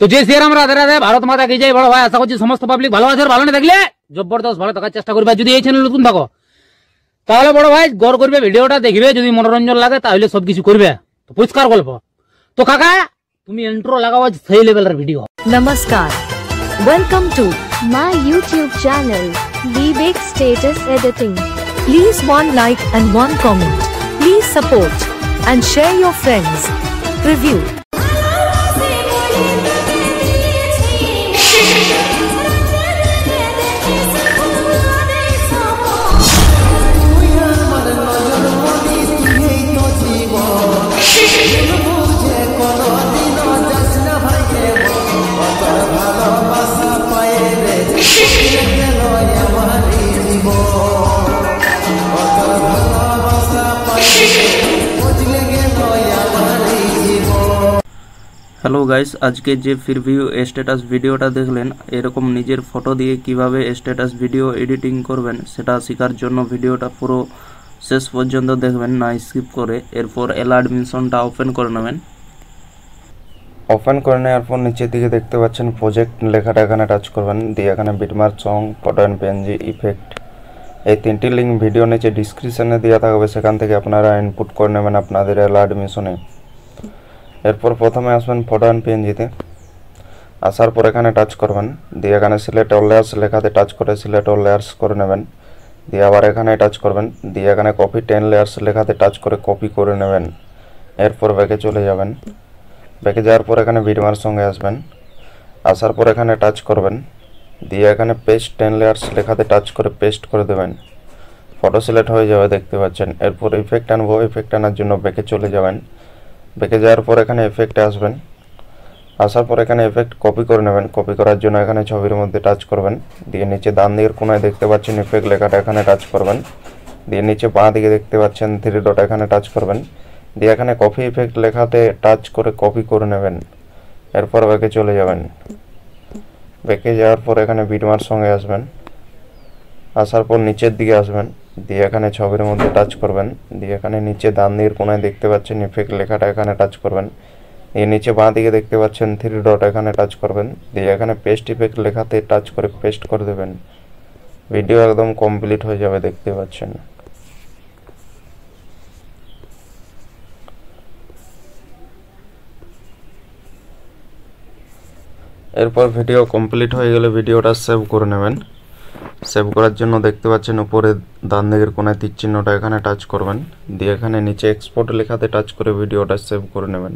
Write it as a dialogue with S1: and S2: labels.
S1: তো যে শ্রীরাম রাধে রাধে, ভারত মাতা কি জয়। বড় ভাই আশা করছি সমস্ত পাবলিক ভালো আছে, ভালো না থাকলে জবরদস্ত ভালো থাকার চেষ্টা করবে। যদি এই চ্যানেল নতুন থাকো তাহলে বড় ভাই গড় করবে, ভিডিওটা দেখবে, যদি মনোরঞ্জন লাগে তাহলে সবকিছু করবে। তো পরিষ্কার গল্প। তো কাকা তুমি ইন্ট্রো লাগাও, সেই লেভেলের video.
S2: Namaskar. Welcome to
S3: my YouTube channel, Vivek Status Editing.
S2: please one like and one comment. Please support and share your friends. Review.
S4: Hello guys, আজকে যে প্রিভিউ স্ট্যাটাস ভিডিওটা দেখলেন, এরকম নিজের ফটো দিয়ে কিভাবে স্ট্যাটাস ভিডিও এডিটিং করবেন সেটা শেখার জন্য ভিডিওটা পুরো শেষ পর্যন্ত দেখবেন, না স্কিপ করে। এরপর অ্যাডমিশনটা ওপেন করে নেবেন। ওপেন করে নেওয়ার পর নিচের দিকে দেখতে পাচ্ছেন প্রজেক্ট লেখাটা, এখানে টাচ করবেন। দিয়ে এখানে bitmap, song, photo and PNG, effect, এই তিনটি লিঙ্ক ভিডিও নিচে ডিসক্রিপশনে দেওয়া থাকবে, সেখান থেকে আপনারা ইনপুট করে নেবেন আপনাদের অ্যাডমিশনে। এরপর প্রথমে আসবেন ফটো অ্যান্ড পিএনজিতে। আসার পর এখানে টাচ করবেন। দিয়ে এখানে সিলেক্ট অল লেয়ার্স লেখাতে টাচ করে সিলেক্ট অল লেয়ার্স করে নেবেন। দিয়ে আবার এখানে টাচ করবেন। দিয়ে এখানে কপি 10 লেয়ার্স লেখাতে টাচ করে কপি করে নেবেন। এরপর ব্যাকে চলে যাবেন। ব্যাকে যাওয়ার পর এখানে বিটমার্ক সঙ্গে আসবেন। আসার পর এখানে টাচ করবেন। দিয়ে এখানে পেস্ট 10 লেয়ার্স লেখাতে টাচ করে পেস্ট করে দেবেন। ফটো সিলেক্ট হয়ে যাবে, দেখতে পাচ্ছেন। এরপর ইফেক্ট আনবো, ইফেক্ট আনার জন্য ব্যাকে চলে যাবেন। ব্যাকে যাওয়ার পর এখানে এফেক্টে আসবেন। আসার পর এখানে এফেক্ট কপি করে নেবেন। কপি করার জন্য এখানে ছবির মধ্যে টাচ করবেন। দিয়ে নিচে ডান দিকের কোনায় দেখতে পাচ্ছেন ইফেক্ট লেখাটা, এখানে টাচ করবেন। দিয়ে নিচে বাঁ দিকে দেখতে পাচ্ছেন 3 ডট, এখানে টাচ করবেন। দিয়ে এখানে কপি ইফেক্ট লেখাতে টাচ করে কপি করে নেবেন। এরপর ব্যাকে চলে যাবেন। ব্যাকে যাওয়ার পর এখানে বিটমার্ক সঙ্গে আসবেন। আসার পর নিচের দিকে আসবেন। দিয়ে এখানে ছবির মধ্যে টাচ করবেন। দিয়ে এখানে নিচে ডান দিকের কোনায় দেখতে পাচ্ছেন ইফেক্ট লেখাটা, এখানে টাচ করবেন। দিয়ে নিচে বাঁ দিকে দেখতে পাচ্ছেন 3 ডট, এখানে টাচ করবেন। দিয়ে এখানে পেস্ট ইফেক্ট লেখাতে টাচ করে পেস্ট করে দেবেন। ভিডিও একদম কমপ্লিট হয়ে যাবে, দেখতে পাচ্ছেন। এরপর ভিডিও কমপ্লিট হয়ে গেলে ভিডিওটা সেভ করে নেবেন। সেভ করার জন্য দেখতে পাচ্ছেন উপরে ডান দিকের কোণায় তীর চিহ্নটা, এখানে টাচ করবেন। দিয়ে এখানে নিচে এক্সপোর্ট লেখাতে টাচ করে ভিডিওটা সেভ করে নেবেন।